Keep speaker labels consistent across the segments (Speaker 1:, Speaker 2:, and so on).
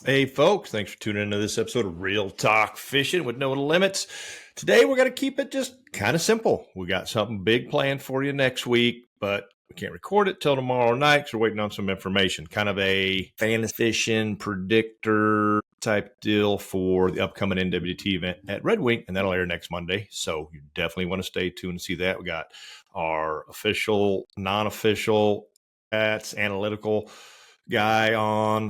Speaker 1: Hey folks, thanks for tuning into this episode of Real Talk Fishing with No Limits. Today we're going to keep it just kind of simple. We got something big planned for you next week, but we can't record it till tomorrow night because we're waiting on some information. Kind of a fantasy fishing predictor type deal for the upcoming NWT event at Red Wing, and that'll air next Monday. So you definitely want to stay tuned and see that. We got our official, non-official, analytical guy on,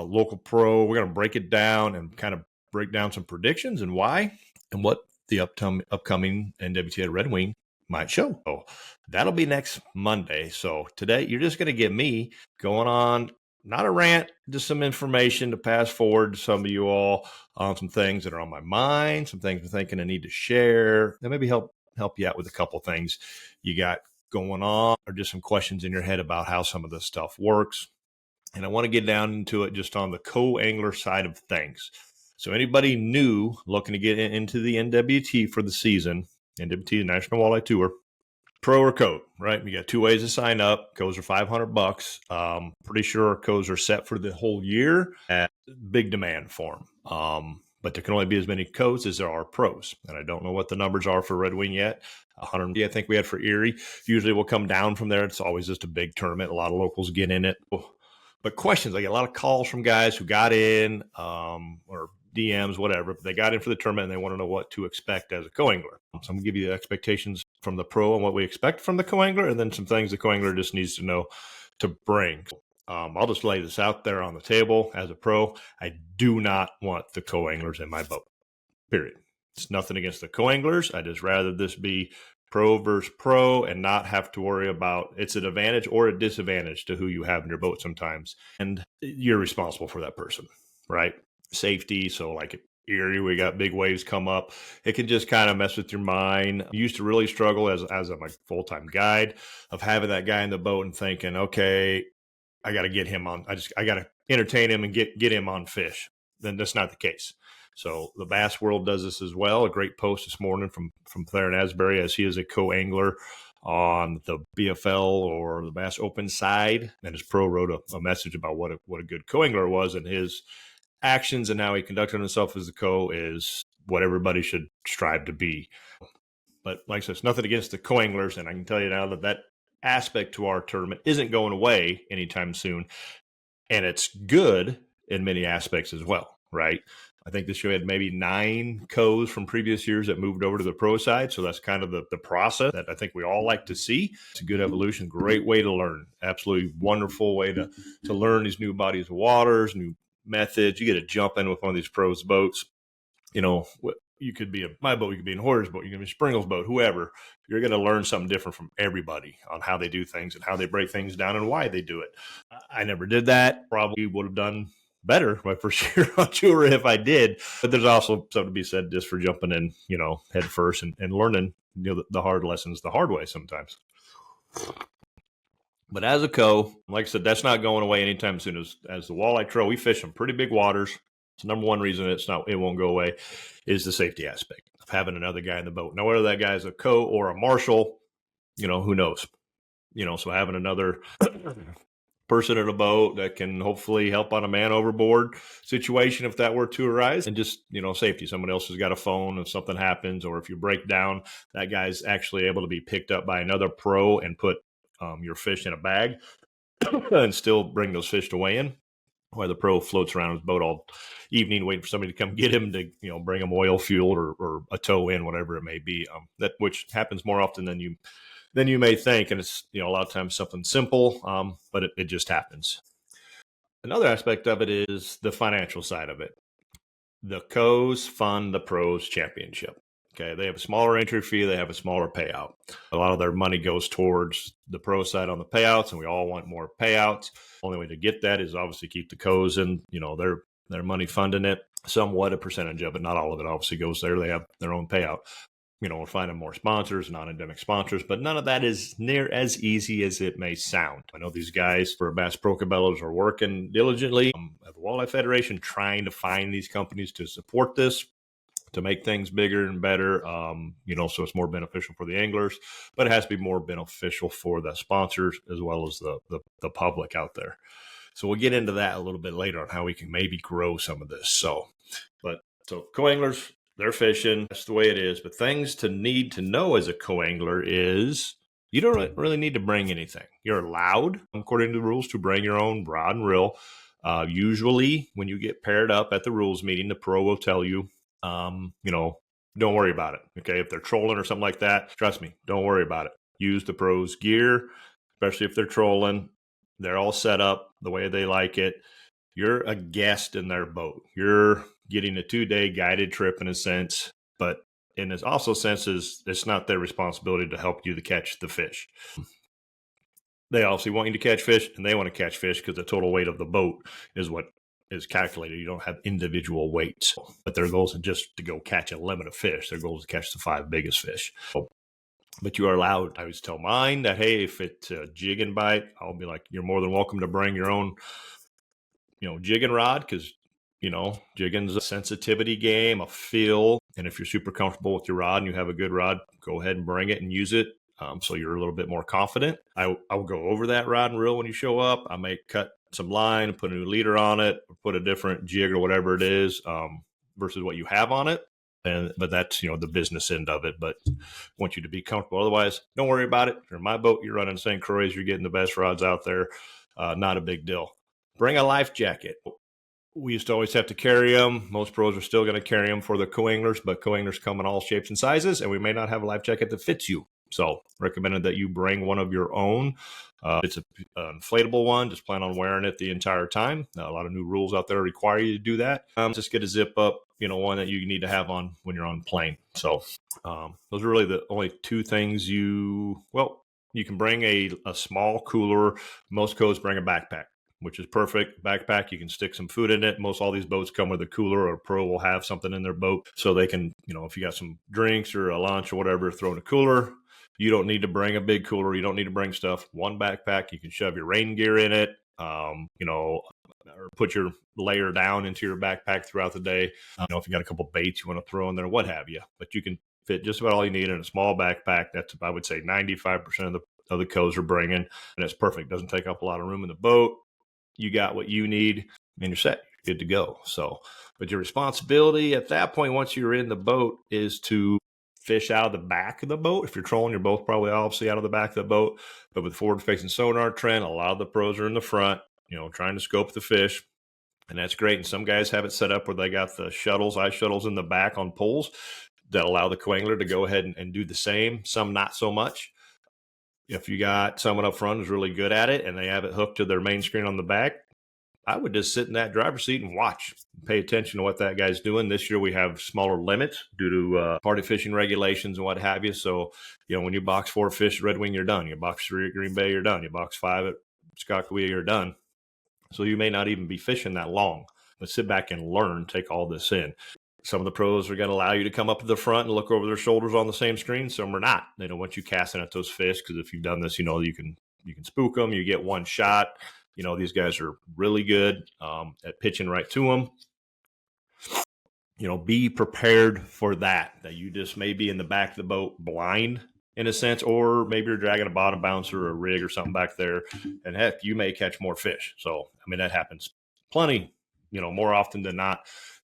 Speaker 1: local pro. We're going to break it down and kind of break down some predictions and why and what the upcoming NWT at Red Wing might show. So that'll be next Monday. So today you're just going to get me going on, not a rant, just some information to pass forward to some of you all on some things that are on my mind, some things I'm thinking I need to share, and maybe help you out with a couple things you got going on, or just some questions in your head about how some of this stuff works. And I want to get down into it just on the co-angler side of things. So anybody new looking to get into the NWT for the season, NWT, the National Walleye Tour, pro or co, right? You got two ways to sign up. Co's are $500. Pretty sure co's are set for the whole year at big demand for them. But there can only be as many co's as there are pros. And I don't know what the numbers are for Red Wing yet. 100, I think we had for Erie. Usually we'll come down from there. It's always just a big tournament. A lot of locals get in it. But questions, I get a lot of calls from guys who got in or DMs, whatever. But they got in for the tournament and they want to know what to expect as a co-angler. So I'm going to give you the expectations from the pro and what we expect from the co-angler, and then some things the co-angler just needs to know to bring. I'll just lay this out there on the table. As a pro, I do not want the co-anglers in my boat, period. It's nothing against the co-anglers. I just rather this be pro versus pro and not have to worry about it's an advantage or a disadvantage to who you have in your boat sometimes. And you're responsible for that person, right? Safety. So like at Erie, we got big waves come up. It can just kind of mess with your mind. I used to really struggle as a my full-time guide of having that guy in the boat and thinking, okay, I got to get him on. I got to entertain him and get him on fish. Then that's not the case. So the bass world does this as well. A great post this morning from Claire Asbury, as he is a co-angler on the BFL or the Bass Open side. And his pro wrote a message about what a good co-angler was, and his actions and how he conducted himself as a co is what everybody should strive to be. But like I said, it's nothing against the co-anglers. And I can tell you now that aspect to our tournament isn't going away anytime soon. And it's good in many aspects as well, right? I think this year had maybe 9 co's from previous years that moved over to the pro side. So that's kind of the process that I think we all like to see. It's a good evolution, great way to learn. Absolutely wonderful way to learn these new bodies of waters, new methods. You get to jump in with one of these pros boats. You know, you could be my boat, you could be in Hoyer's boat, you can be Springle's boat, whoever. You're going to learn something different from everybody on how they do things and how they break things down and why they do it. I never did that. Probably would have done better my first year on tour if I did. But there's also something to be said just for jumping in, head first and learning, the hard lessons the hard way sometimes. But as a co, like I said, that's not going away anytime soon. As the walleye trail, we fish some pretty big waters. It's the number one reason it won't go away is the safety aspect of having another guy in the boat. Now, whether that guy is a co or a marshal, who knows? So having another person in a boat that can hopefully help on a man overboard situation if that were to arise, and just safety. Someone else has got a phone if something happens, or if you break down, that guy's actually able to be picked up by another pro and put your fish in a bag and still bring those fish to weigh in, while the pro floats around his boat all evening waiting for somebody to come get him to bring him oil, fuel, or a tow in, whatever it may be. That which happens more often than you may think. And it's, a lot of times something simple, but it just happens. Another aspect of it is the financial side of it. The co's fund the pros championship. Okay. They have a smaller entry fee. They have a smaller payout. A lot of their money goes towards the pro side on the payouts, and we all want more payouts. Only way to get that is obviously keep the co's in, their money funding it. Somewhat a percentage of it, not all of it obviously goes there. They have their own payout. We're finding more sponsors, non-endemic sponsors, but none of that is near as easy as it may sound. I know these guys for Bass Pro Cabela's are working diligently at the Walleye Federation, trying to find these companies to support this, to make things bigger and better, so it's more beneficial for the anglers, but it has to be more beneficial for the sponsors as well as the public out there. So we'll get into that a little bit later on how we can maybe grow some of this. So co-anglers, they're fishing. That's the way it is. But things to need to know as a co-angler is you don't really need to bring anything. You're allowed, according to the rules, to bring your own rod and reel. Usually when you get paired up at the rules meeting, the pro will tell you, don't worry about it. Okay. If they're trolling or something like that, trust me, don't worry about it. Use the pro's gear, especially if they're trolling. They're all set up the way they like it. You're a guest in their boat. You're getting a 2-day guided trip in a sense, but in its also senses, it's not their responsibility to help you to catch the fish. They obviously want you to catch fish, and they want to catch fish because the total weight of the boat is what is calculated. You don't have individual weights, but their goal isn't just to go catch a limit of fish. Their goal is to catch the 5 biggest fish. But you are allowed. I always tell mine that, hey, if it's a jig and bite, I'll be like, you're more than welcome to bring your own, jig and rod, because, jigging's a sensitivity game, a feel. And if you're super comfortable with your rod and you have a good rod, go ahead and bring it and use it. So you're a little bit more confident. I will go over that rod and reel when you show up. I may cut some line, put a new leader on it, or put a different jig or whatever it is versus what you have on it. But that's, the business end of it. But I want you to be comfortable. Otherwise, don't worry about it. You're in my boat. You're running St. Croix. You're getting the best rods out there. Not a big deal. Bring a life jacket. We used to always have to carry them. Most pros are still going to carry them for the co-anglers, but co-anglers come in all shapes and sizes, and we may not have a life jacket that fits you. So recommended that you bring one of your own. It's an inflatable one. Just plan on wearing it the entire time. A lot of new rules out there require you to do that. Just get a zip up, one that you need to have on when you're on plane. So those are really the only 2 things you can bring a small cooler. Most codes bring a backpack, which is perfect. Backpack, you can stick some food in it. All these boats come with a cooler, or a pro will have something in their boat. So they can, if you got some drinks or a lunch or whatever, throw in a cooler. You don't need to bring a big cooler. You don't need to bring stuff. One backpack, you can shove your rain gear in it, or put your layer down into your backpack throughout the day. If you got a couple baits you want to throw in there, what have you. But you can fit just about all you need in a small backpack. That's, I would say, 95% of the codes are bringing, and it's perfect. Doesn't take up a lot of room in the boat. You got what you need, and you're set. You're good to go. So, but your responsibility at that point, once you're in the boat, is to fish out of the back of the boat. If you're trolling, you're both probably obviously out of the back of the boat. But with forward-facing sonar trend, a lot of the pros are in the front, trying to scope the fish. And that's great. And some guys have it set up where they got the ice shuttles in the back on poles that allow the co-angler to go ahead and do the same. Some not so much. If you got someone up front who's really good at it and they have it hooked to their main screen on the back, I would just sit in that driver's seat and watch, pay attention to what that guy's doing. This year we have smaller limits due to party fishing regulations and what have you. So, when you box 4 fish at Red Wing, you're done. You box 3 at Green Bay, you're done. You box 5 at Skakawea, you're done. So you may not even be fishing that long, but sit back and learn, take all this in. Some of the pros are going to allow you to come up to the front and look over their shoulders on the same screen. Some are not. They don't want you casting at those fish, because if you've done this, you can spook them. You get one shot. These guys are really good at pitching right to them. Be prepared for that you just may be in the back of the boat blind in a sense, or maybe you're dragging a bottom bouncer or a rig or something back there, and heck, you may catch more fish. So, that happens plenty, more often than not,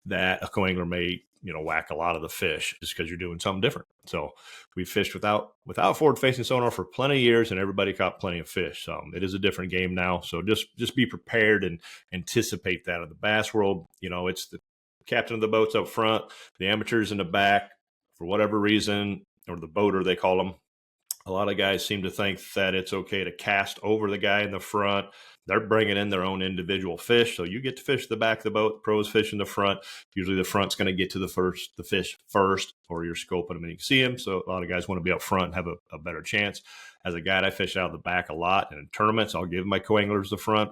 Speaker 1: that a co-angler may, whack a lot of the fish just because you're doing something different. So we fished without forward-facing sonar for plenty of years, and everybody caught plenty of fish. It is a different game now. So just be prepared and anticipate that. In the bass world, it's the captain of the boats up front, the amateurs in the back, for whatever reason, or the boater, they call them. A lot of guys seem to think that it's okay to cast over the guy in the front. They're bringing in their own individual fish. So you get to fish the back of the boat. The pros fish in the front. Usually the front's going to get to the fish first, or you're scoping them and you can see them. So a lot of guys want to be up front and have a better chance. As a guide, I fish out of the back a lot. And in tournaments, I'll give my co-anglers the front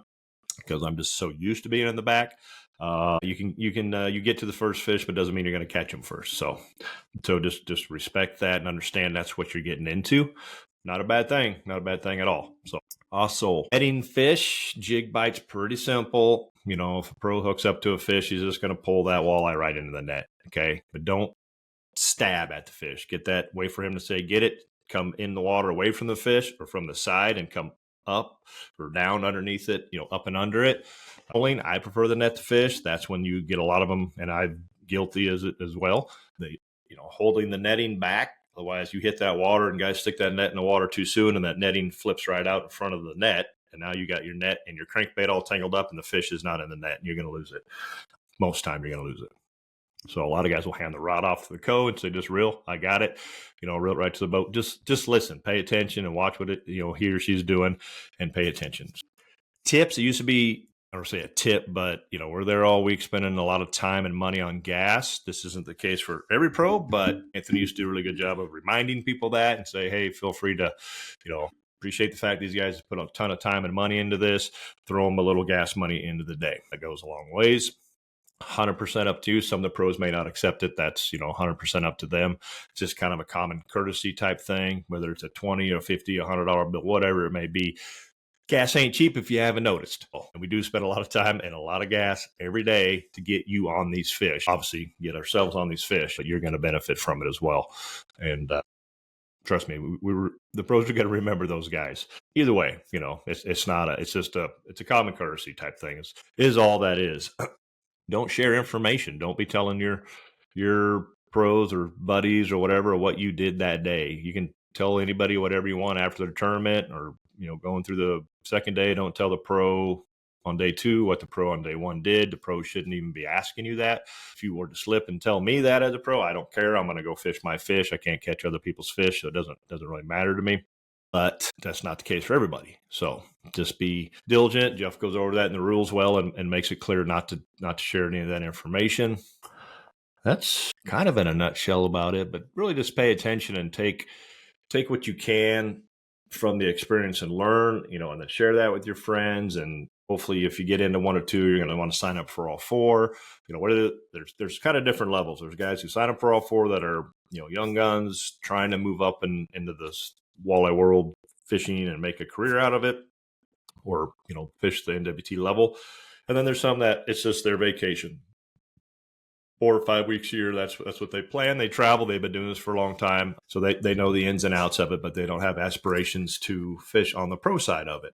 Speaker 1: because I'm just so used to being in the back. You get to the first fish, but doesn't mean you're going to catch them first. So just respect that and understand that's what you're getting into. Not a bad thing. Not a bad thing at all. So also, netting fish, jig bite's pretty simple. If a pro hooks up to a fish, he's just going to pull that walleye right into the net. Okay. But don't stab at the fish. Get that, wait for him to say, get it, come in the water away from the fish or from the side and come up or down underneath it, up and under it. I prefer the net to fish. That's when you get a lot of them, and I'm guilty as well. They, holding the netting back. Otherwise, you hit that water, and guys stick that net in the water too soon, and that netting flips right out in front of the net. And now you got your net and your crankbait all tangled up, and the fish is not in the net, and you're going to lose it. Most time, you're going to lose it. So a lot of guys will hand the rod off to the co and say, "Just reel, I got it." Reel it right to the boat. Just listen, pay attention, and watch what it he or she's doing, and pay attention. Tips. It used to be, I don't say a tip, but we're there all week spending a lot of time and money on gas. This isn't the case for every pro, but Anthony used to do a really good job of reminding people that and say, "Hey, feel free to, appreciate the fact these guys put a ton of time and money into this. Throw them a little gas money into the day. That goes a long ways." 100% up to you. Some of the pros may not accept it. That's 100% up to them. It's just kind of a common courtesy type thing, whether it's a 20 or 50, $100 bill, whatever it may be. Gas ain't cheap if you haven't noticed. And we do spend a lot of time and a lot of gas every day to get you on these fish. Obviously, get ourselves on these fish, but you're going to benefit from it as well. And trust me, the pros are going to remember those guys. Either way, it's a common courtesy type thing. Is all that is. Don't share information. Don't be telling your pros or buddies or whatever what you did that day. You can tell anybody whatever you want after the tournament, or going through the second day. Don't tell the pro on day 2 what the pro on day 1 did. The pro shouldn't even be asking you that. If you were to slip and tell me that as a pro, I don't care. I'm going to go fish my fish. I can't catch other people's fish, so it doesn't really matter to me. But that's not the case for everybody. So just be diligent. Jeff goes over that in the rules well and makes it clear not to share any of that information. That's kind of in a nutshell about it, but really just pay attention and take what you can from the experience and learn, and then share that with your friends. And hopefully if you get into 1 or 2, you're going to want to sign up for all 4. There's kind of different levels. There's guys who sign up for all 4 that are, young guns trying to move up into this walleye world fishing and make a career out of it, or fish the NWT level. And then there's some that it's just their vacation, 4 or 5 weeks a year. That's what they plan. They travel. They've been doing this for a long time, so they know the ins and outs of it, but they don't have aspirations to fish on the pro side of it.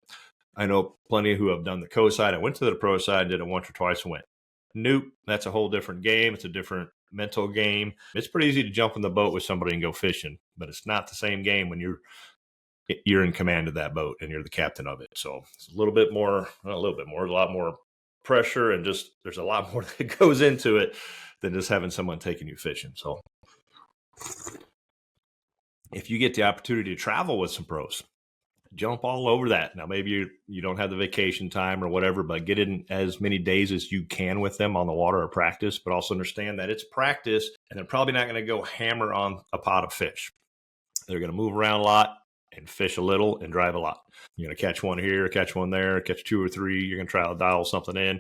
Speaker 1: I know plenty who have done the co side. I went to the pro side, did it once or twice, and went, nope, that's a whole different game. It's a different mental game. It's pretty easy to jump in the boat with somebody and go fishing, but it's not the same game when you're in command of that boat and you're the captain of it. So it's a lot more pressure, and just there's a lot more that goes into it than just having someone taking you fishing. So if you get the opportunity to travel with some pros, jump all over that. Now, maybe you don't have the vacation time or whatever, but get in as many days as you can with them on the water or practice, but also understand that it's practice, and they're probably not going to go hammer on a pot of fish. They're going to move around a lot and fish a little and drive a lot. You're going to catch one here, catch one there, catch 2 or 3. You're going to try to dial something in,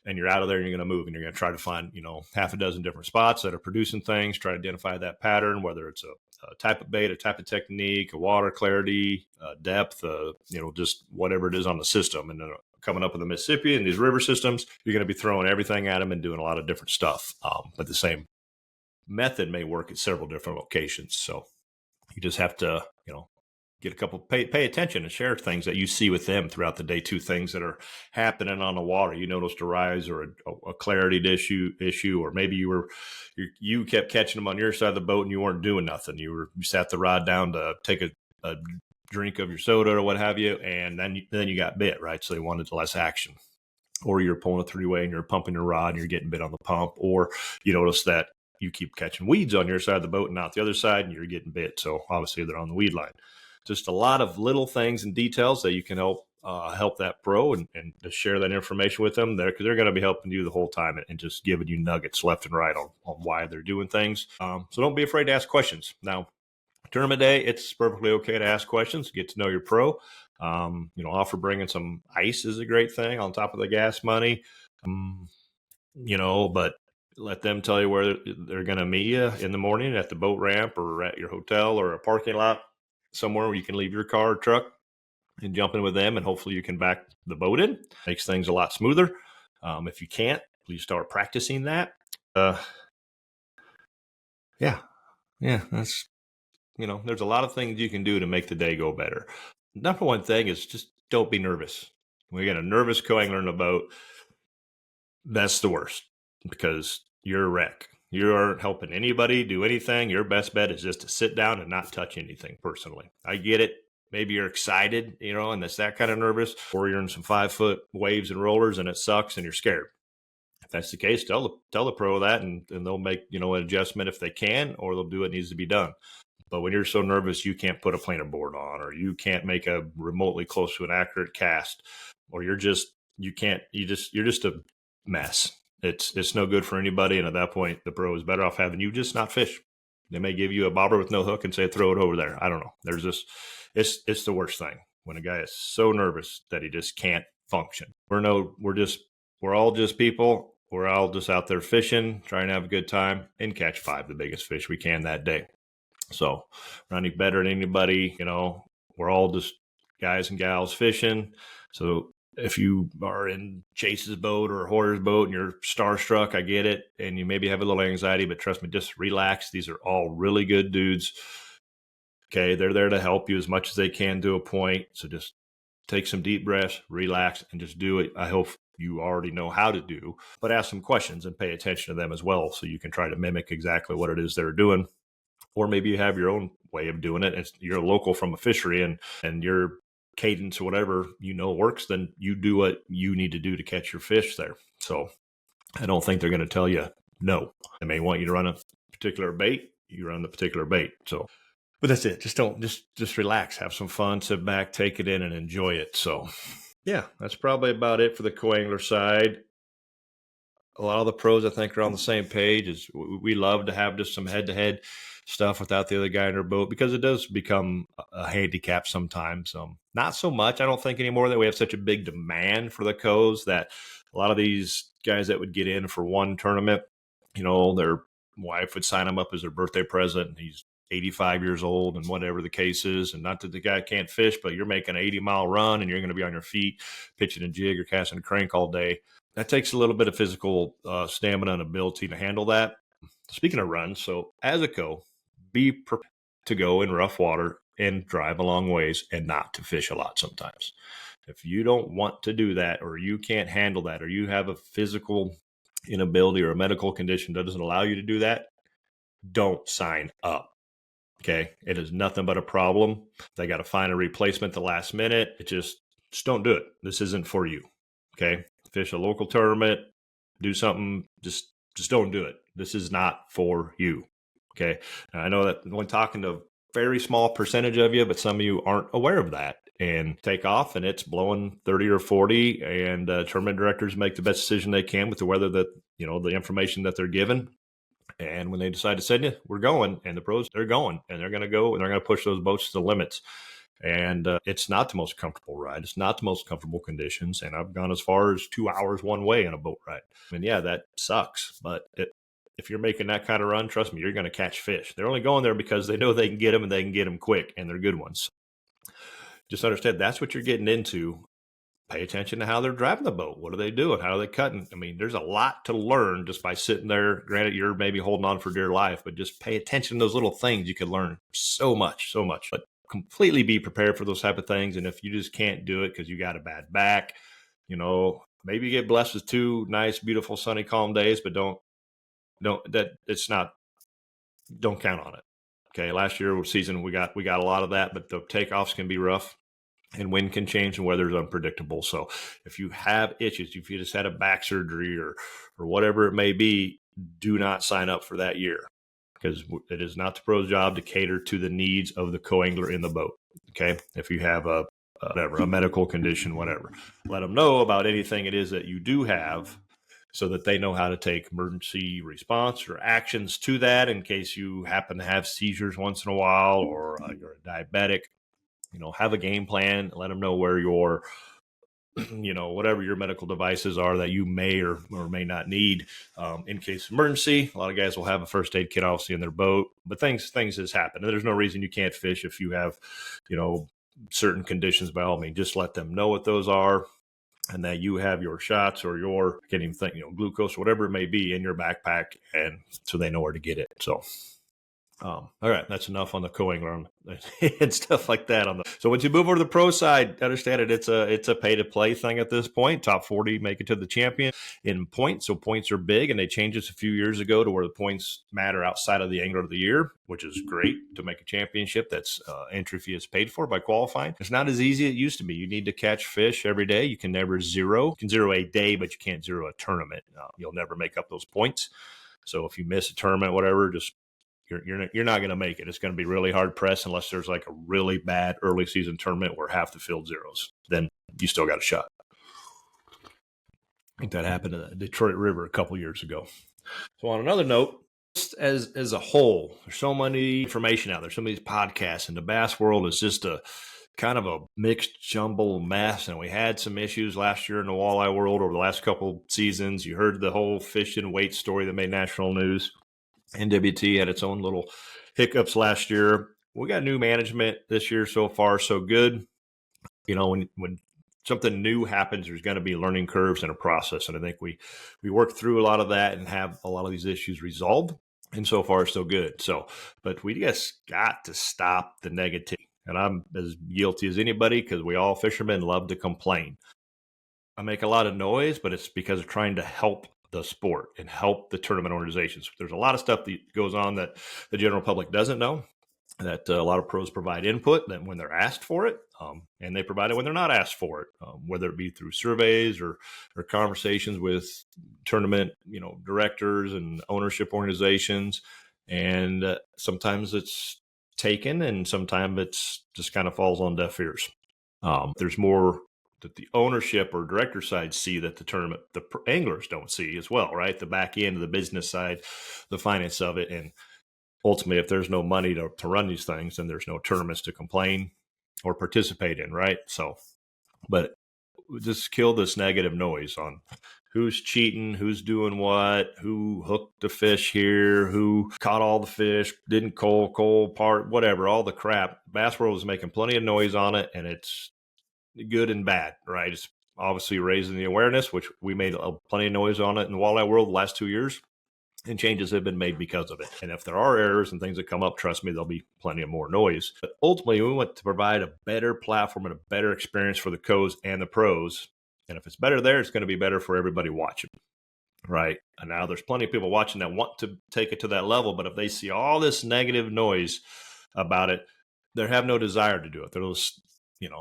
Speaker 1: and you're out of there, and you're going to move, and you're going to try to find, half a dozen different spots that are producing things, try to identify that pattern, whether it's a type of bait, a type of technique, a water clarity, depth, just whatever it is on the system. And then coming up in the Mississippi and these river systems, you're going to be throwing everything at them and doing a lot of different stuff. But the same method may work at several different locations. So you just have to, get a couple, pay attention and share things that you see with them throughout the day, 2 things that are happening on the water. You noticed a rise or a clarity issue, or maybe you kept catching them on your side of the boat and you weren't doing nothing. You sat the rod down to take a drink of your soda or what have you, and then you got bit, right? So they wanted less action. Or you're pulling a 3-way and you're pumping your rod and you're getting bit on the pump, or you notice that you keep catching weeds on your side of the boat and not the other side, and you're getting bit. So obviously they're on the weed line. Just a lot of little things and details that you can help that pro and to share that information with them there, because they're going to be helping you the whole time and just giving you nuggets left and right on why they're doing things. So don't be afraid to ask questions. Now, tournament day, it's perfectly okay to ask questions, get to know your pro. Offer bringing some ice is a great thing on top of the gas money. But let them tell you where they're going to meet you in the morning at the boat ramp or at your hotel or a parking lot somewhere where you can leave your car or truck and jump in with them, and hopefully you can back the boat in. Makes things a lot smoother. If you can't, please start practicing that. That's, there's a lot of things you can do to make the day go better. Number one thing is just don't be nervous. When you got a nervous co-angler in the boat, that's the worst because you're a wreck. You aren't helping anybody do anything. Your best bet is just to sit down and not touch anything personally. I get it. Maybe you're excited, and it's that kind of nervous, or you're in some 5-foot waves and rollers and it sucks and you're scared. If that's the case, tell the pro that and they'll make, an adjustment if they can, or they'll do what needs to be done. But when you're so nervous, you can't put a planer board on, or you can't make a remotely close to an accurate cast, or you're just a mess. It's no good for anybody. And at that point, the pro is better off having you just not fish. They may give you a bobber with no hook and say, throw it over there. I don't know. It's the worst thing when a guy is so nervous that he just can't function. We're all just people. We're all just out there fishing, trying to have a good time and catch 5 the biggest fish we can that day. So we're not any better than anybody, we're all just guys and gals fishing. So if you are in Chase's boat or Hoyer's boat and you're starstruck, I get it. And you maybe have a little anxiety, but trust me, just relax. These are all really good dudes. Okay. They're there to help you as much as they can to a point. So just take some deep breaths, relax, and just do it. I hope you already know how to do, but ask some questions and pay attention to them as well. So you can try to mimic exactly what it is they're doing. Or maybe you have your own way of doing it. And you're a local from a fishery and your cadence or whatever, works, then you do what you need to do to catch your fish there. So I don't think they're going to tell you no. They may want you to run a particular bait. You run the particular bait. So, but that's it. Just relax, have some fun, sit back, take it in and enjoy it. So yeah, that's probably about it for the co-angler side. A lot of the pros, I think, are on the same page. We love to have just some head-to-head stuff without the other guy in our boat because it does become a handicap sometimes. Not so much, I don't think, anymore that we have such a big demand for the co's that a lot of these guys that would get in for one tournament, their wife would sign them up as their birthday present. And he's 85 years old and whatever the case is. And not that the guy can't fish, but you're making an 80-mile run and you're going to be on your feet pitching a jig or casting a crank all day. That takes a little bit of physical stamina and ability to handle that. Speaking of runs, so as a co, be prepared to go in rough water and drive a long ways and not to fish a lot sometimes. If you don't want to do that, or you can't handle that, or you have a physical inability or a medical condition that doesn't allow you to do that, don't sign up. Okay. It is nothing but a problem. They got to find a replacement the last minute. Just don't do it. This isn't for you. Okay. Fish a local tournament, do something, just don't do it. This is not for you. Okay. And I know that when talking to a very small percentage of you, but some of you aren't aware of that and take off and it's blowing 30 or 40 and tournament directors make the best decision they can with the weather that, the information that they're given. And when they decide to send you, we're going, and the pros, they're going and they're going to go and they're going to push those boats to the limits. And it's not the most comfortable ride. It's not the most comfortable conditions. And I've gone as far as 2 hours one way in a boat ride. And yeah, that sucks. But if you're making that kind of run, trust me, you're going to catch fish. They're only going there because they know they can get them and they can get them quick and they're good ones. Just understand that's what you're getting into. Pay attention to how they're driving the boat. What are they doing? How are they cutting? I mean, there's a lot to learn just by sitting there. Granted, you're maybe holding on for dear life, but just pay attention to those little things. You can learn so much. But completely be prepared for those type of things. And if you just can't do it because you got a bad back, maybe you get blessed with 2 nice, beautiful, sunny, calm days, but don't count on it. Okay. Last year season, we got a lot of that, but the takeoffs can be rough. And wind can change and weather is unpredictable. So if you have issues, if you just had a back surgery or whatever it may be, do not sign up for that year because it is not the pro's job to cater to the needs of the co-angler in the boat. Okay. If you have a medical condition, whatever, let them know about anything it is that you do have so that they know how to take emergency response or actions to that in case you happen to have seizures once in a while or you're a diabetic. Have a game plan, let them know where your, whatever your medical devices are that you may or may not need in case of emergency. A lot of guys will have a first aid kit, obviously, in their boat, but things has happened. And there's no reason you can't fish if you have, certain conditions. By all means, just let them know what those are and that you have your shots or your getting glucose, whatever it may be in your backpack. And so they know where to get it. So All right, that's enough on the co-angler and stuff like that. So once you move over to the pro side, understand it. It's a pay to play thing at this point. Top 40 make it to the champion in points. So points are big, and they changed this a few years ago to where the points matter outside of the angler of the year, which is great to make a championship. That's entry fee is paid for by qualifying. It's not as easy as it used to be. You need to catch fish every day. You can never zero. You can zero a day, but you can't zero a tournament. You'll never make up those points. So if you miss a tournament, whatever, just you're not going to make it. It's going to be really hard pressed unless there's like a really bad early season tournament where half the field zeros. Then you still got a shot. I think that happened to the Detroit River a couple years ago. So on another note, as a whole, there's so many information out there, so many podcasts, and the bass world is just a kind of a mixed jumble mess. And we had some issues last year in the walleye world over the last couple seasons. You heard the whole fish and weight story that made national news. NWT had its own little hiccups last year. We got new management this year so far, so good. You know, when something new happens, there's going to be learning curves and a process. And I think we work through a lot of that and have a lot of these issues resolved. And so far, so good. So, but we just got to stop the negativity. And I'm as guilty as anybody because we all fishermen love to complain. I make a lot of noise, but it's because of trying to help the sport and help the tournament organizations. There's a lot of stuff that goes on that the general public doesn't know, that a lot of pros provide input that when they're asked for it, and they provide it when they're not asked for it, whether it be through surveys or conversations with tournament, directors and ownership organizations. And sometimes it's taken and sometimes it's just kind of falls on deaf ears. There's more that the ownership or director side see that the anglers don't see as well, right? The back end of the business side, the finance of it. And ultimately, if there's no money to run these things, then there's no tournaments to complain or participate in, right? So, but just kill this negative noise on who's cheating, who's doing what, who hooked the fish here, who caught all the fish, didn't coal part, whatever, all the crap. Bass World is making plenty of noise on it, and it's good and bad, right? It's obviously raising the awareness, which we made plenty of noise on it in the walleye world the last 2 years, and changes have been made because of it. And if there are errors and things that come up, trust me, there'll be plenty of more noise. But ultimately, we want to provide a better platform and a better experience for the co's and the pros. And if it's better there, it's going to be better for everybody watching, right? And now there's plenty of people watching that want to take it to that level, but if they see all this negative noise about it, they have no desire to do it. They'll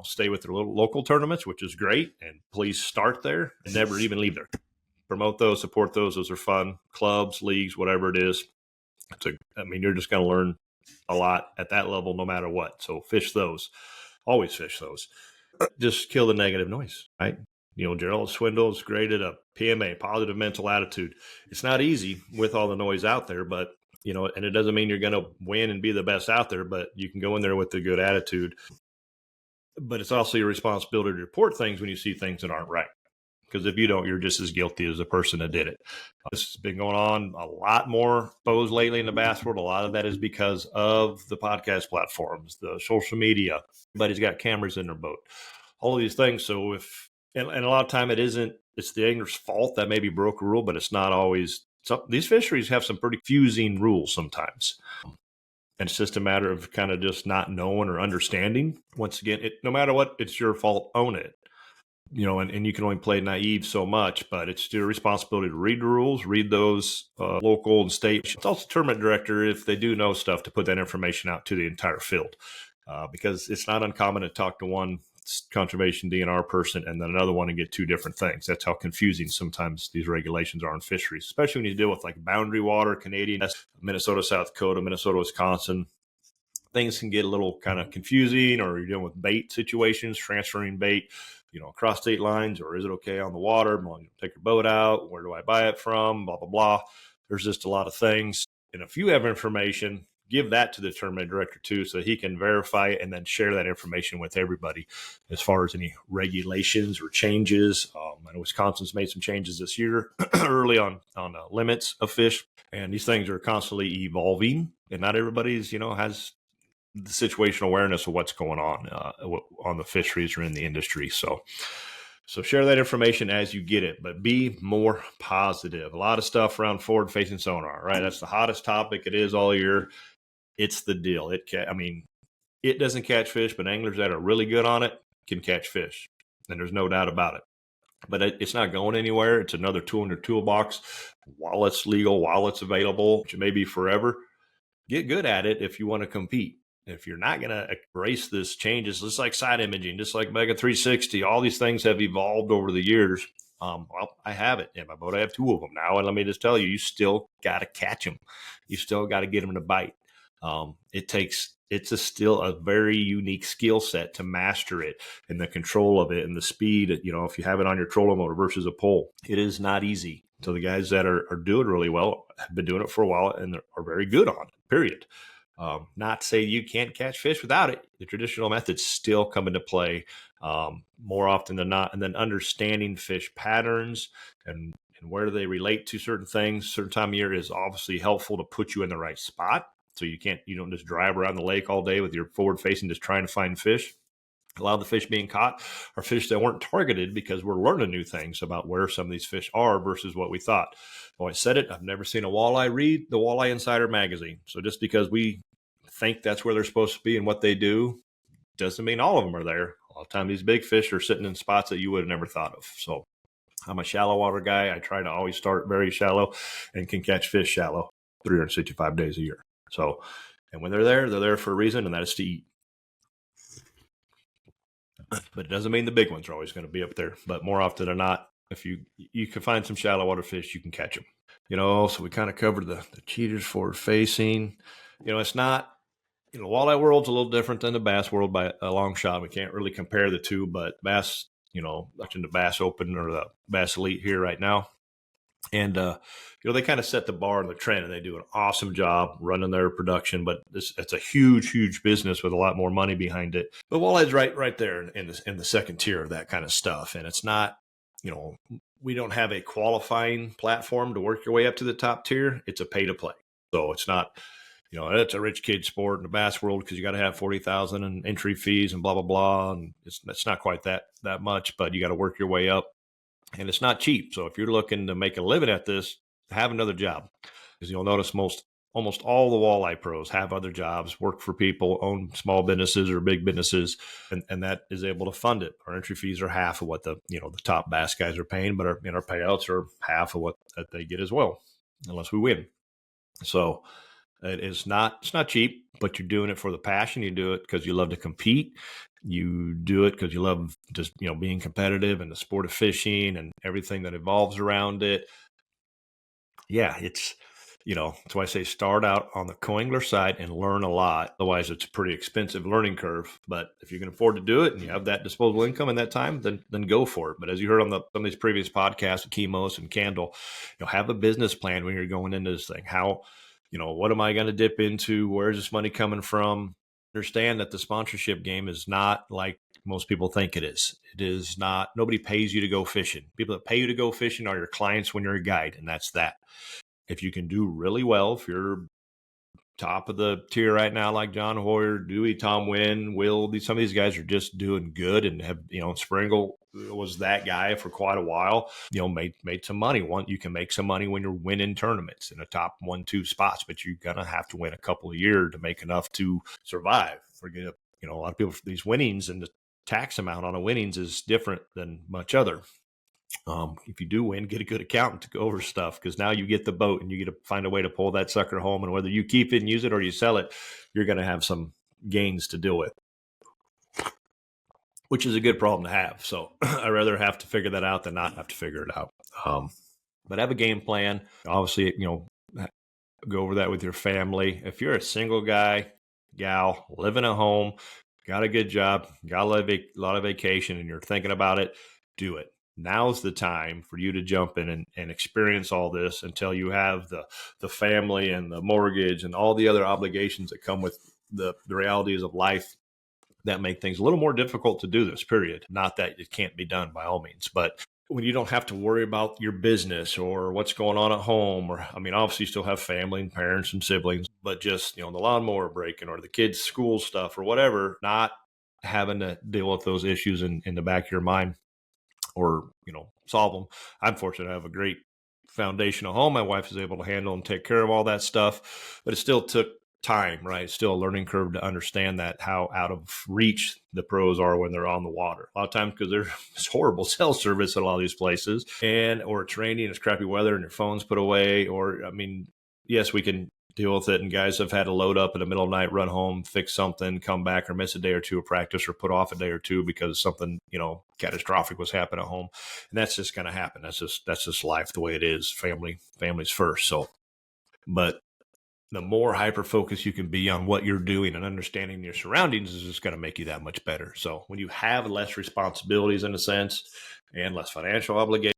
Speaker 1: stay with their little local tournaments, which is great. And please start there and never even leave there. Promote those, support those. Those are fun. Clubs, leagues, whatever it is. You're just going to learn a lot at that level no matter what. So fish those. Always fish those. Just kill the negative noise, right? Gerald Swindle is graded a PMA, positive mental attitude. It's not easy with all the noise out there, but, and it doesn't mean you're going to win and be the best out there, but you can go in there with a good attitude. But it's also your responsibility to report things when you see things that aren't right. Because if you don't, you're just as guilty as the person that did it. This has been going on a lot more exposed lately in the bass world. A lot of that is because of the podcast platforms, the social media. Everybody's got cameras in their boat. All of these things. So and a lot of time it's the angler's fault that maybe broke a rule, but it's not always. These fisheries have some pretty confusing rules sometimes. And it's just a matter of kind of just not knowing or understanding. Once again, no matter what, it's your fault, own it. And you can only play naive so much, but it's your responsibility to read the rules, read those local and state. It's also tournament director, if they do know stuff, to put that information out to the entire field. Because it's not uncommon to talk to one conservation DNR person and then another one and get two different things. That's how confusing sometimes these regulations are in fisheries, especially when you deal with like boundary water, Canadian, Minnesota, South Dakota, Minnesota, Wisconsin. Things can get a little kind of confusing, or you're dealing with bait situations, transferring bait, across state lines, or is it okay on the water? Take your boat out. Where do I buy it from? Blah, blah, blah. There's just a lot of things. And if you have information, give that to the tournament director too, so he can verify it and then share that information with everybody as far as any regulations or changes. I know Wisconsin's made some changes this year early on limits of fish, and these things are constantly evolving, and not everybody's, has the situational awareness of what's going on the fisheries or in the industry. So share that information as you get it, but be more positive. A lot of stuff around forward-facing sonar, right? That's the hottest topic it is all year. It's the deal. It doesn't catch fish, but anglers that are really good on it can catch fish. And there's no doubt about it. But it's not going anywhere. It's another tool in your toolbox while it's legal, while it's available, which it may be forever. Get good at it if you want to compete. If you're not going to embrace this changes, just like side imaging, just like Mega 360, all these things have evolved over the years. Well, I have it in my boat. I have 2 of them now. And let me just tell you, you still got to catch them. You still got to get them to bite. It's still a very unique skill set to master it and the control of it and the speed. If you have it on your trolling motor versus a pole, it is not easy. So the guys that are doing really well have been doing it for a while and are very good on it, period. Not to say you can't catch fish without it. The traditional methods still come into play more often than not. And then understanding fish patterns and where they relate to certain things, certain time of year is obviously helpful to put you in the right spot. So you don't just drive around the lake all day with your forward facing, just trying to find fish. A lot of the fish being caught are fish that weren't targeted because we're learning new things about where some of these fish are versus what we thought. Well, I said it, I've never seen a walleye read the Walleye Insider magazine. So just because we think that's where they're supposed to be and what they do doesn't mean all of them are there. A lot of times these big fish are sitting in spots that you would have never thought of. So I'm a shallow water guy. I try to always start very shallow and can catch fish shallow 365 days a year. So, and when they're there for a reason, and that is to eat. But it doesn't mean the big ones are always going to be up there. But more often than not, if you can find some shallow water fish, you can catch them. So we kind of covered the cheaters forward facing. It's not, walleye world's a little different than the bass world by a long shot. We can't really compare the two, but bass, watching the Bass Open or the Bass Elite here right now. And, they kind of set the bar and the trend, and they do an awesome job running their production. But it's a huge, huge business with a lot more money behind it. But walleye's right there in the second tier of that kind of stuff. And it's not, we don't have a qualifying platform to work your way up to the top tier. It's a pay to play. So it's not, it's a rich kid sport in the bass world because you got to have 40,000 in entry fees and blah, blah, blah. And it's not quite that much, but you got to work your way up. And it's not cheap. So if you're looking to make a living at this, have another job. Because you'll notice almost all the walleye pros have other jobs, work for people, own small businesses or big businesses, and that is able to fund it. Our entry fees are half of what the top bass guys are paying, but our payouts are half of what that they get as well, unless we win. So it's not cheap, but you're doing it for the passion. You do it because you love to compete. You do it because you love just, being competitive and the sport of fishing and everything that evolves around it. Yeah, it's, that's why I say start out on the co-angler side and learn a lot. Otherwise, it's a pretty expensive learning curve. But if you can afford to do it and you have that disposable income and that time, then go for it. But as you heard on some of these previous podcasts with Chemos and Candle, have a business plan when you're going into this thing. How, what am I going to dip into? Where's this money coming from? Understand that the sponsorship game is not like most people think it is. It is not. Nobody pays you to go fishing. People that pay you to go fishing are your clients when you're a guide, and that's that. If you can do really well, if you're top of the tier right now, like John Hoyer, Dewey, Tom Wynn, Will, some of these guys are just doing good and have, Springle was that guy for quite a while, made some money. You can make some money when you're winning tournaments in the top 1-2 spots, but you're going to have to win a couple a year to make enough to survive. Forget, a lot of people, these winnings and the tax amount on a winnings is different than much other. If you do win, get a good accountant to go over stuff, because now you get the boat and you get to find a way to pull that sucker home. And whether you keep it and use it or you sell it, you're going to have some gains to deal with, which is a good problem to have. So I'd rather have to figure that out than not have to figure it out. But have a game plan. Obviously, go over that with your family. If you're a single guy, gal, living at home, got a good job, got a lot of vacation, and you're thinking about it, do it. Now's the time for you to jump in and experience all this until you have the family and the mortgage and all the other obligations that come with the realities of life that make things a little more difficult to do this, period. Not that it can't be done by all means, but when you don't have to worry about your business or what's going on at home, or, obviously you still have family and parents and siblings, but just, the lawnmower breaking or the kids' school stuff or whatever, not having to deal with those issues in the back of your mind or, solve them. I'm fortunate to have a great foundational home. My wife is able to handle and take care of all that stuff, but it still took time, right? Still a learning curve to understand that how out of reach the pros are when they're on the water. A lot of times because there's horrible cell service at a lot of these places, and or it's rainy and it's crappy weather and your phone's put away, or I mean, yes, we can deal with it. And guys have had to load up in the middle of the night, run home, fix something, come back, or miss a day or two of practice, or put off a day or two because something, catastrophic was happening at home. And that's just going to happen. That's just life, the way it is. Family's first. So, but the more hyper focused you can be on what you're doing and understanding your surroundings is just going to make you that much better. So when you have less responsibilities in a sense and less financial obligation,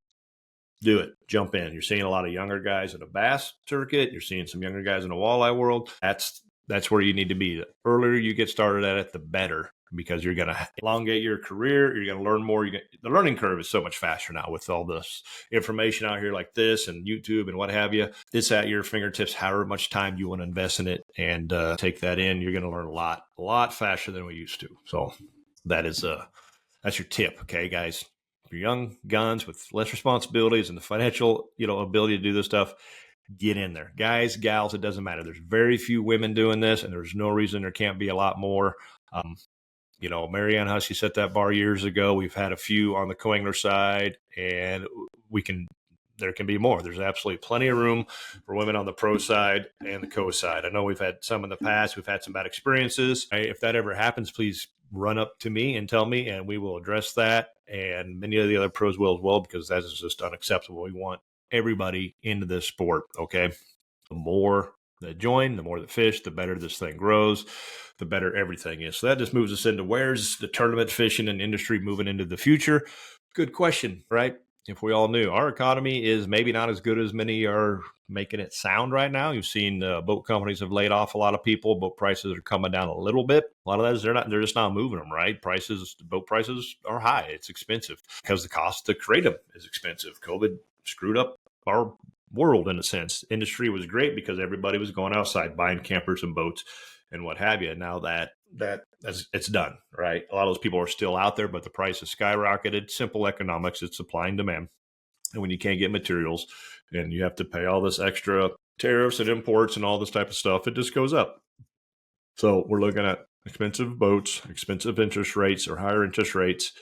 Speaker 1: do it. Jump in. You're seeing a lot of younger guys in a bass circuit. You're seeing some younger guys in the walleye world. That's where you need to be. The earlier you get started at it, the better, because you're going to elongate your career. You're going to learn more. The learning curve is so much faster now with all this information out here like this and YouTube and what have you. It's at your fingertips, however much time you want to invest in it and take that in. You're going to learn a lot faster than we used to. So that's your tip. Okay, guys. You're young guns with less responsibilities and the financial, ability to do this stuff, get in there. Guys, gals, it doesn't matter. There's very few women doing this, and there's no reason there can't be a lot more. Marianne Husky set that bar years ago. We've had a few on the co-angler side, and there can be more. There's absolutely plenty of room for women on the pro side and the co side. I know we've had some in the past. We've had some bad experiences. If that ever happens, please run up to me and tell me, and we will address that. And many of the other pros will as well, because that is just unacceptable. We want everybody into this sport. Okay. The more that join, the more that fish, the better this thing grows, the better everything is. So that just moves us into where's the tournament fishing and industry moving into the future? Good question, right? If we all knew, our economy is maybe not as good as many are making it sound right now. You've seen boat companies have laid off a lot of people. Boat prices are coming down a little bit. A lot of that is they're just not moving them, right? Boat prices are high. It's expensive because the cost to create them is expensive. COVID screwed up our world in a sense. Industry was great because everybody was going outside buying campers and boats and what have you. Now that's it's done, right? A lot of those people are still out there, but the price has skyrocketed. Simple economics, it's supply and demand. And when you can't get materials and you have to pay all this extra tariffs and imports and all this type of stuff, it just goes up. So we're looking at expensive boats, expensive interest rates or higher interest rates.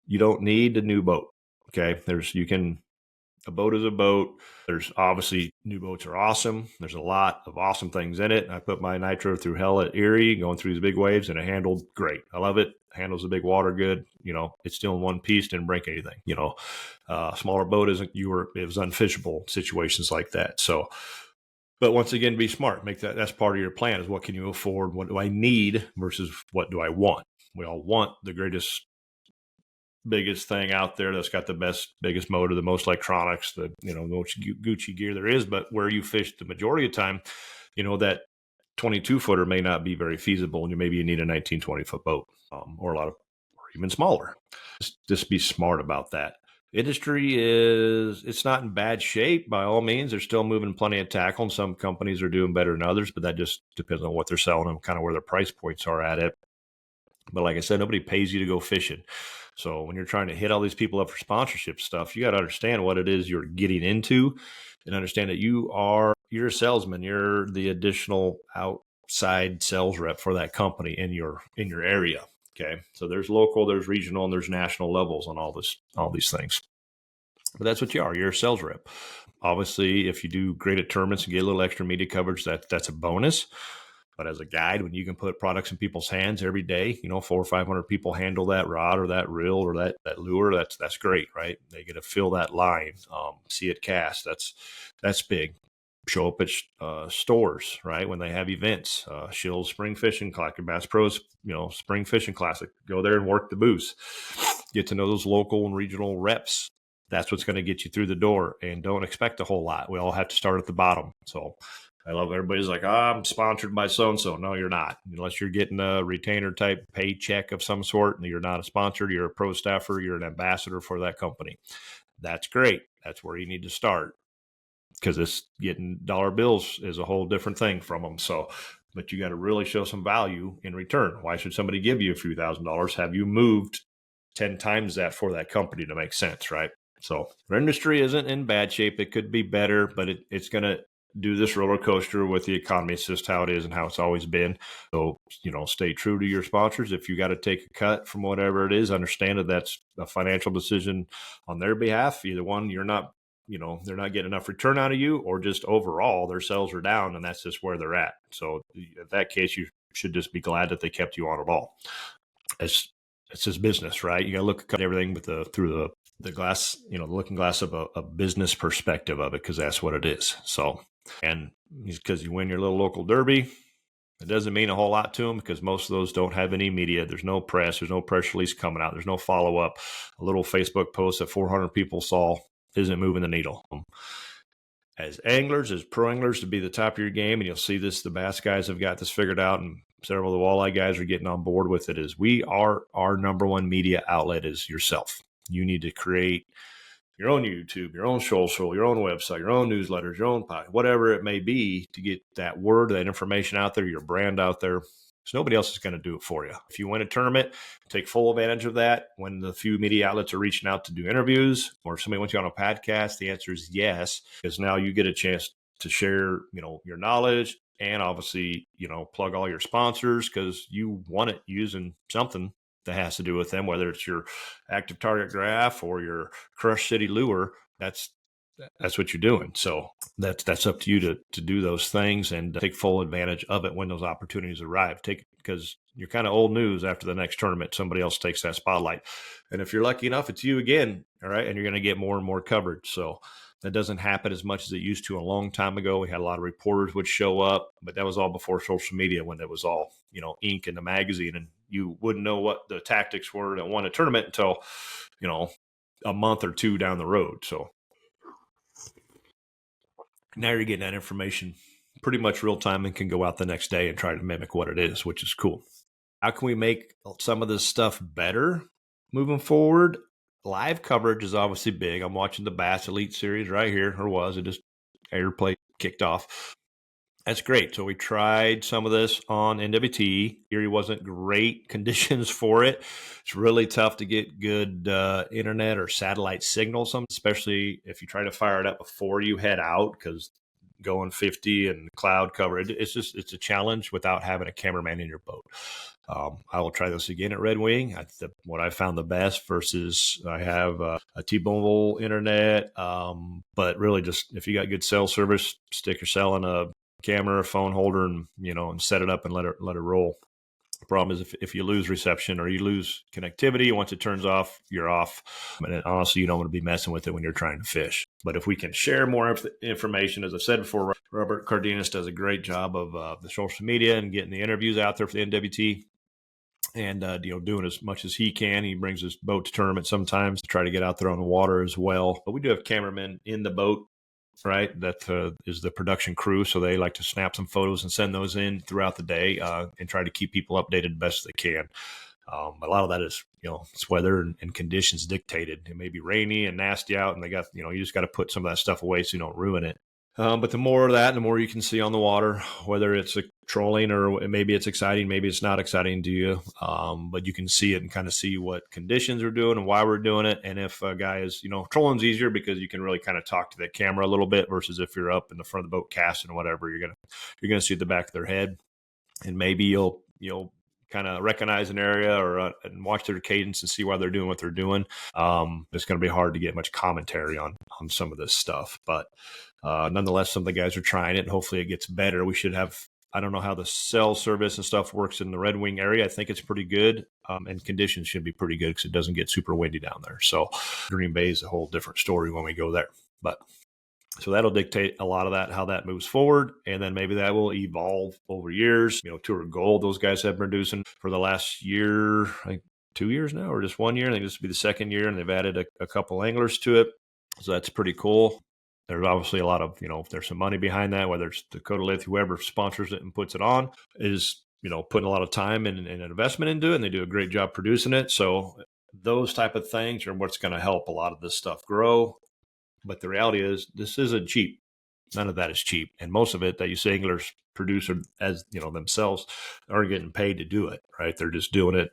Speaker 1: You don't need a new boat. Okay. A boat is a boat. There's obviously new boats are awesome. There's a lot of awesome things in it. I put my nitro through hell at Erie, going through these big waves, and it handled great. I love it. Handles the big water good. It's still in one piece, didn't break anything. Smaller boat it was unfishable situations like that. So, but once again, be smart. That's part of your plan is what can you afford? What do I need versus what do I want? We all want the biggest thing out there that's got the biggest motor, the most electronics, the most Gucci gear there is. But where you fish the majority of the time, that 22 footer may not be very feasible, and maybe you need a 19, 20 foot boat, or even smaller. Just be smart about that. Industry it's not in bad shape by all means. They're still moving plenty of tackle, and some companies are doing better than others, but that just depends on what they're selling and kind of where their price points are at it. But like I said, nobody pays you to go fishing. So when you're trying to hit all these people up for sponsorship stuff, you got to understand what it is you're getting into and understand that you're a salesman. You're the additional outside sales rep for that company in your area. Okay. So there's local, there's regional, and there's national levels on all these things. But that's what you are. You're a sales rep. Obviously, if you do great at tournaments and get a little extra media coverage, that's a bonus. But as a guide, when you can put products in people's hands every day, 400 or 500 people handle that rod or that reel or that lure, that's great, right? They get to fill that line, see it cast. That's big. Show up at stores, right? When they have events, Shill's Spring Fishing Classic, Bass Pro's, Spring Fishing Classic. Go there and work the booths. Get to know those local and regional reps. That's what's going to get you through the door. And don't expect a whole lot. We all have to start at the bottom. So I love everybody's like, I'm sponsored by so-and-so. No, you're not. Unless you're getting a retainer type paycheck of some sort and you're not a sponsor, you're a pro staffer, you're an ambassador for that company. That's great. That's where you need to start, because this getting dollar bills is a whole different thing from them. So, but you got to really show some value in return. Why should somebody give you a few $1,000s? Have you moved 10 times that for that company to make sense, right? So our industry isn't in bad shape. It could be better, but it's going to do this roller coaster with the economy. It's just how it is and how it's always been. So, stay true to your sponsors. If you got to take a cut from whatever it is, understand that that's a financial decision on their behalf. Either one, you're not, they're not getting enough return out of you, or just overall their sales are down and that's just where they're at. So in that case, you should just be glad that they kept you on at all. It's just business, right? You got to look at everything through the glass, the looking glass of a business perspective of it, because that's what it is. So, and because you win your little local derby, it doesn't mean a whole lot to them, because most of those don't have any media. There's no press. There's no press release coming out. There's no follow-up. A little Facebook post that 400 people saw isn't moving the needle. As anglers, as pro anglers, to be the top of your game, and you'll see this, the bass guys have got this figured out, and several of the walleye guys are getting on board with it, is our number one media outlet is yourself. You need to create your own YouTube, your own social, your own website, your own newsletters, your own podcast, whatever it may be, to get that word, that information out there, your brand out there. So nobody else is going to do it for you. If you win a tournament, take full advantage of that. When the few media outlets are reaching out to do interviews, or somebody wants you on a podcast, the answer is yes, because now you get a chance to share, your knowledge, and obviously, plug all your sponsors, because you want it using something that has to do with them, whether it's your active target graph or your Crush City lure. That's what you're doing. So that's up to you to do those things and take full advantage of it when those opportunities arrive. Because you're kind of old news after the next tournament. Somebody else takes that spotlight. And if you're lucky enough, it's you again. All right. And you're going to get more and more coverage. So that doesn't happen as much as it used to a long time ago. We had a lot of reporters would show up, but that was all before social media, when it was all, ink in the magazine, and you wouldn't know what the tactics were to win a tournament until, a month or two down the road. So now you're getting that information pretty much real time and can go out the next day and try to mimic what it is, which is cool. How can we make some of this stuff better moving forward? Live coverage is obviously big. I'm watching the Bass Elite Series right here, or was. It just airplay kicked off. That's great. So we tried some of this on NWT. Erie wasn't great conditions for it. It's really tough to get good internet or satellite signals, especially if you try to fire it up before you head out, because going 50 and cloud cover, it's a challenge without having a cameraman in your boat. I will try this again at Red Wing. What I found the best, versus I have a T-Mobile internet, but really just if you got good cell service, stick your cell in a camera, phone holder, and and set it up and let it roll. The problem is if you lose reception or you lose connectivity, once it turns off, you're off. And honestly, you don't want to be messing with it when you're trying to fish. But if we can share more information, as I said before, Robert Cardenas does a great job of the social media and getting the interviews out there for the NWT. And, doing as much as he can. He brings his boat to tournament sometimes to try to get out there on the water as well. But we do have cameramen in the boat, right? That is the production crew. So they like to snap some photos and send those in throughout the day and try to keep people updated best they can. A lot of that is, it's weather and conditions dictated. It may be rainy and nasty out, and they got, you just got to put some of that stuff away so you don't ruin it. But the more of that, the more you can see on the water, whether it's a trolling or maybe it's exciting, maybe it's not exciting to you. But you can see it and kind of see what conditions are doing and why we're doing it. And if a guy is, trolling's easier because you can really kind of talk to the camera a little bit, versus if you're up in the front of the boat casting or whatever, you're gonna see the back of their head, and maybe you'll kind of recognize an area or and watch their cadence and see why they're doing what they're doing. It's going to be hard to get much commentary on some of this stuff, but nonetheless, some of the guys are trying it, and hopefully it gets better. We should have, I don't know how the cell service and stuff works in the Red Wing area. I think it's pretty good, and conditions should be pretty good because it doesn't get super windy down there. So Green Bay is a whole different story when we go there, but so that'll dictate a lot of that, how that moves forward. And then maybe that will evolve over years. Tour Gold, those guys have been producing for the last year, I think 2 years now, or just 1 year. I think this will be the second year, and they've added a couple anglers to it. So that's pretty cool. There's obviously a lot of, if there's some money behind that, whether it's Dakota Lith, whoever sponsors it and puts it on, is, putting a lot of time and investment into it, and they do a great job producing it. So those type of things are what's going to help a lot of this stuff grow. But the reality is, this isn't cheap. None of that is cheap. And most of it that you see anglers produce as, themselves aren't getting paid to do it, right? They're just doing it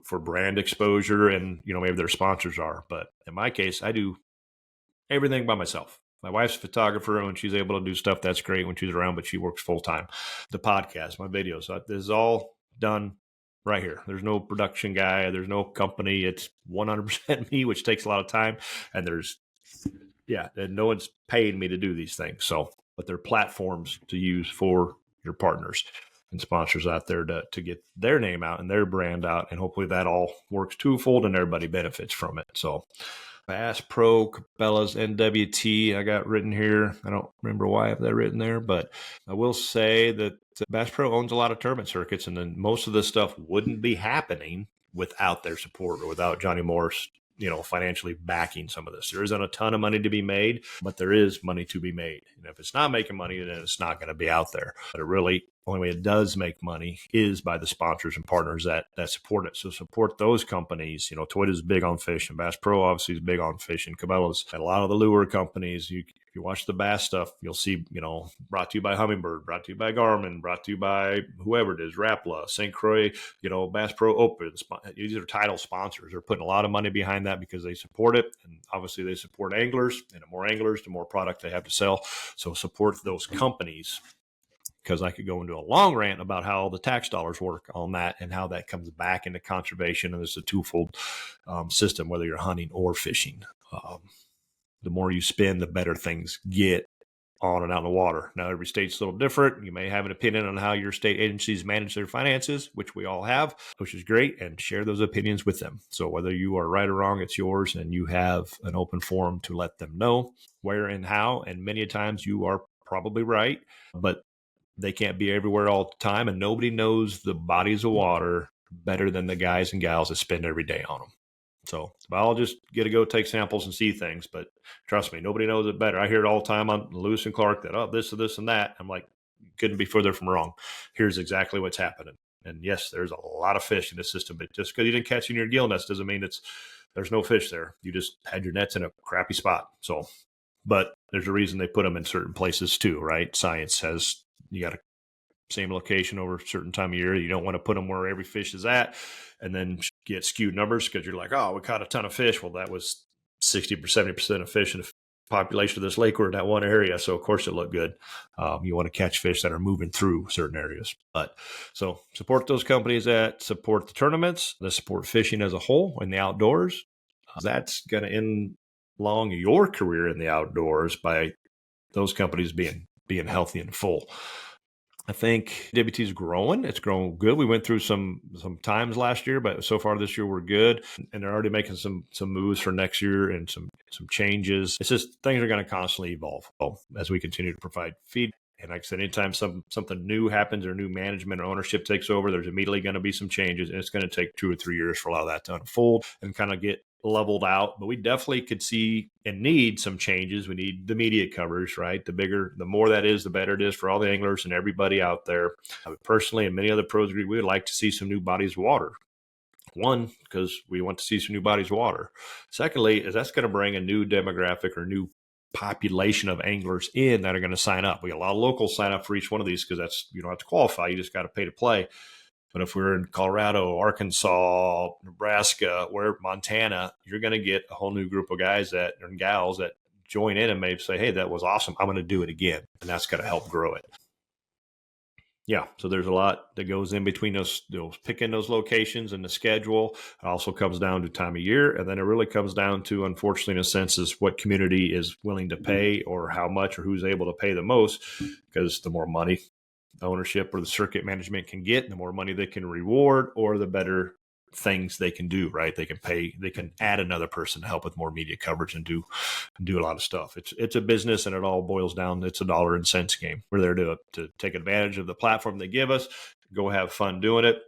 Speaker 1: for brand exposure, and, maybe their sponsors are. But in my case, I do everything by myself. My wife's a photographer. When she's able to do stuff, that's great when she's around, but she works full time. The podcast, my videos, this is all done right here. There's no production guy. There's no company. It's 100% me, which takes a lot of time. And and no one's paying me to do these things. So, but they're platforms to use for your partners and sponsors out there to get their name out and their brand out. And hopefully that all works twofold and everybody benefits from it. So Bass Pro, Cabela's, NWT, I got written here. I don't remember why I have that written there, but I will say that Bass Pro owns a lot of tournament circuits, and then most of this stuff wouldn't be happening without their support or without Johnny Morris, financially backing some of this. There isn't a ton of money to be made, but there is money to be made. And if it's not making money, then it's not going to be out there. But only way it does make money is by the sponsors and partners that support it. So support those companies. Toyota's big on fish, and Bass Pro obviously is big on fish, and Cabela's, and a lot of the lure companies. If you watch the bass stuff, you'll see, brought to you by Humminbird, brought to you by Garmin, brought to you by whoever it is, Rapala, St. Croix, Bass Pro Open. These are title sponsors. They're putting a lot of money behind that because they support it. And obviously they support anglers, and the more anglers, the more product they have to sell. So support those companies, because I could go into a long rant about how all the tax dollars work on that and how that comes back into conservation. And it's a twofold system, whether you're hunting or fishing. The more you spend, the better things get on and out in the water. Now, every state's a little different. You may have an opinion on how your state agencies manage their finances, which we all have, which is great, and share those opinions with them. So whether you are right or wrong, it's yours, and you have an open forum to let them know where and how. And many times you are probably right, but they can't be everywhere all the time, and nobody knows the bodies of water better than the guys and gals that spend every day on them. So I'll just get to go take samples and see things, but trust me, nobody knows it better. I hear it all the time on Lewis and Clark that, this or this and that. I'm like, couldn't be further from wrong. Here's exactly what's happening. And yes, there's a lot of fish in the system, but just because you didn't catch in your gill nets doesn't mean there's no fish there. You just had your nets in a crappy spot. So, but there's a reason they put them in certain places too, right? Science says you got to same location over a certain time of year. You don't want to put them where every fish is at and then get skewed numbers because you're like, oh, we caught a ton of fish. Well, that was 60 or 70% of fish in the population of this lake were in that one area. So of course it looked good. You want to catch fish that are moving through certain areas. But so support those companies that support the tournaments, that support fishing as a whole in the outdoors. That's going to elong your career in the outdoors by those companies being healthy and full. I think WT is growing. It's growing good. We went through some times last year, but so far this year we're good. And they're already making some moves for next year and some changes. It's just things are going to constantly evolve as we continue to provide feed. And like I said, anytime something new happens or new management or ownership takes over, there's immediately going to be some changes. And it's going to take 2 or 3 years for a lot of that to unfold and kind of get leveled out. But we definitely could see and need some changes. We need the media coverage, right? The more that is, the better it is for all the anglers and everybody out there. Personally, and many other pros agree, we would like to see some new bodies of water. One, because we want to see some new bodies of water. Secondly, is that's going to bring a new demographic or new population of anglers in that are going to sign up. We got a lot of locals sign up for each one of these because you don't have to qualify. You just got to pay to play. But if we're in Colorado, Arkansas, Nebraska, Montana, you're going to get a whole new group of guys and gals that join in and maybe say, hey, that was awesome. I'm going to do it again. And that's going to help grow it. Yeah, so there's a lot that goes in between those picking those locations and the schedule. It also comes down to time of year. And then it really comes down to, unfortunately, in a sense, is what community is willing to pay or how much or who's able to pay the most, because the more money ownership or the circuit management can get, the more money they can reward, or the better things they can do, right? They can add another person to help with more media coverage and do a lot of stuff. It's a business, and it all boils down. It's a dollar and cents game. We're there to take advantage of the platform they give us, go have fun doing it,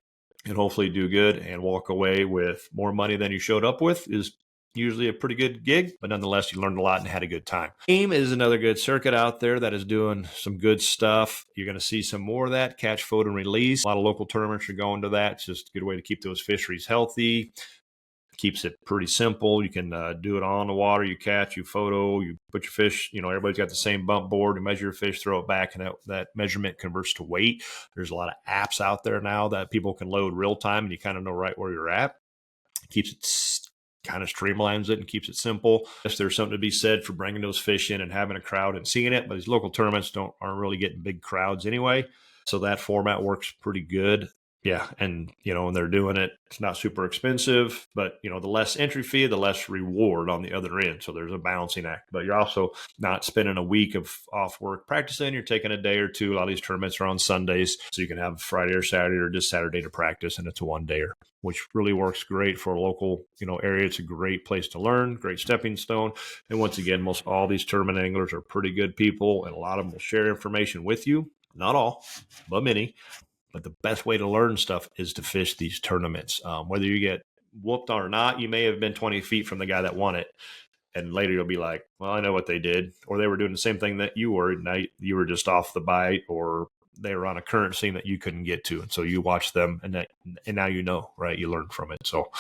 Speaker 1: and hopefully do good and walk away with more money than you showed up with. Is usually a pretty good gig, but nonetheless, you learned a lot and had a good time. AIM is another good circuit out there that is doing some good stuff. You're going to see some more of that, catch, photo, and release. A lot of local tournaments are going to that. It's just a good way to keep those fisheries healthy. Keeps it pretty simple. You can do it on the water. You catch, you photo, you put your fish, everybody's got the same bump board. You measure your fish, throw it back, and that measurement converts to weight. There's a lot of apps out there now that people can load real time, and you kind of know right where you're at. Keeps it kind of streamlines it and keeps it simple. Yes, there's something to be said for bringing those fish in and having a crowd and seeing it, but these local tournaments aren't really getting big crowds anyway. So that format works pretty good. Yeah. And, and they're doing it. It's not super expensive, but, the less entry fee, the less reward on the other end. So there's a balancing act, but you're also not spending a week of off work practicing. You're taking a day or two. A lot of these tournaments are on Sundays. So you can have Friday or Saturday or just Saturday to practice, and it's a one-dayer, which really works great for a local, area. It's a great place to learn, great stepping stone. And once again, most all these tournament anglers are pretty good people, and a lot of them will share information with you. Not all, but many. But the best way to learn stuff is to fish these tournaments. Whether you get whooped on or not, you may have been 20 feet from the guy that won it. And later you'll be like, well, I know what they did. Or they were doing the same thing that you were. Now you were just off the bite, or they were on a current scene that you couldn't get to. And so you watch them, and now right? You learn from it. So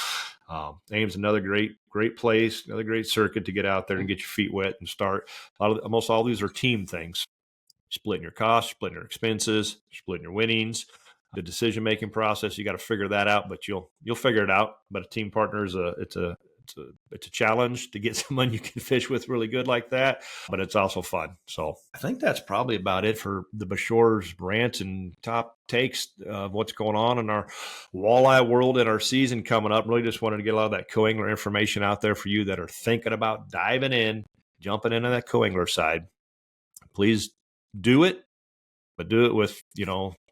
Speaker 1: AIM's another great place, another great circuit to get out there and get your feet wet and start. Almost all these are team things. Splitting your costs, splitting your expenses, splitting your winnings. The decision-making process, you got to figure that out, but you'll figure it out. But a team partner it's a challenge to get someone you can fish with really good like that, but it's also fun. So I think that's probably about it for the Bashore's rant and top takes of what's going on in our walleye world and our season coming up. Really just wanted to get a lot of that co-angler information out there for you that are thinking about diving in, jumping into that co-angler side. Please do it, but do it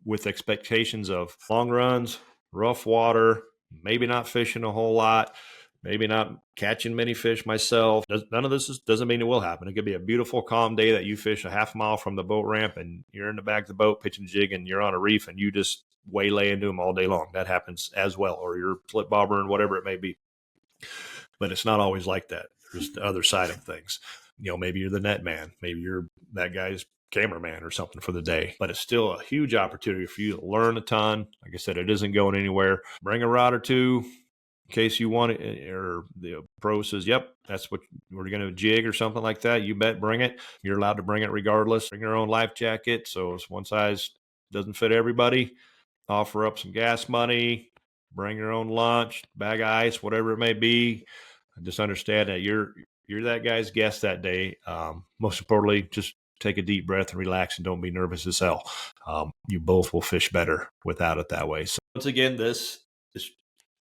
Speaker 1: with expectations of long runs, rough water, maybe not fishing a whole lot, maybe not catching many fish myself. None of this doesn't mean it will happen. It could be a beautiful, calm day that you fish a half mile from the boat ramp and you're in the back of the boat pitching jig and you're on a reef and you just waylay into them all day long. That happens as well, or you're flip bobbering, whatever it may be. But it's not always like that. There's the other side of things. Maybe you're the net man. Maybe you're that guy's cameraman or something for the day, but it's still a huge opportunity for you to learn a ton. Like I said, it isn't going anywhere. Bring a rod or two in case you want it, or the pro says, yep, that's what we're going to jig or something like that. You bet, bring it. You're allowed to bring it regardless. Bring your own life jacket. So it's one size doesn't fit everybody. Offer up some gas money, bring your own lunch, bag of ice, whatever it may be. Just understand that you're that guy's guest that day. Most importantly, just take a deep breath and relax and don't be nervous as hell. You both will fish better without it that way. So once again, this is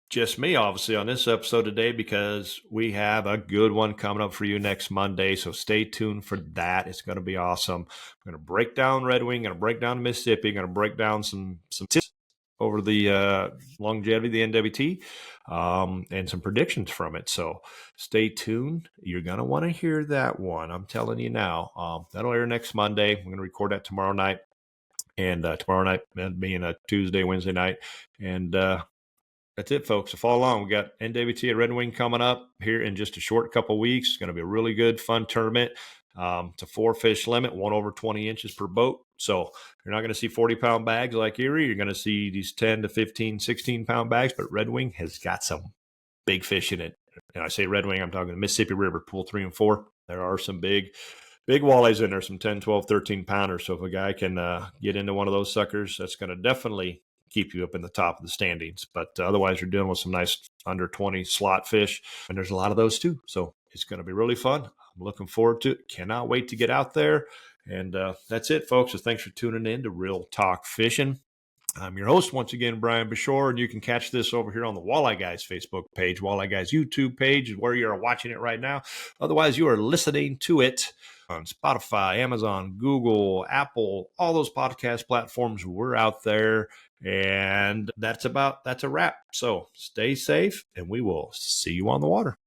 Speaker 1: just me, obviously, on this episode today, because we have a good one coming up for you next Monday. So stay tuned for that. It's going to be awesome. I'm going to break down Red Wing, going to break down Mississippi, going to break down some tips over the longevity of the NWT, and some predictions from it. So stay tuned. You're going to want to hear that one. I'm telling you now. That'll air next Monday. We're going to record that tomorrow night. And tomorrow night being a Tuesday, Wednesday night. And that's it, folks. So follow along. We got NWT at Red Wing coming up here in just a short couple weeks. It's going to be a really good, fun tournament. It's a 4-fish limit, 1 over 20 inches per boat. So you're not going to see 40-pound bags like Erie. You're going to see these 10 to 15, 16-pound bags. But Red Wing has got some big fish in it. And I say Red Wing, I'm talking the Mississippi River, Pool 3 and 4. There are some big walleyes in there, some 10, 12, 13-pounders. So if a guy can get into one of those suckers, that's going to definitely keep you up in the top of the standings. But otherwise, you're dealing with some nice under 20 slot fish. And there's a lot of those too. So it's going to be really fun. I'm looking forward to it. Cannot wait to get out there. And that's it, folks. So thanks for tuning in to Real Talk Fishing. I'm your host, once again, Brian Bashore, and you can catch this over here on the Walleye Guys Facebook page, Walleye Guys YouTube page, where you are watching it right now. Otherwise, you are listening to it on Spotify, Amazon, Google, Apple, all those podcast platforms. We're out there, and that's a wrap. So stay safe, and we will see you on the water.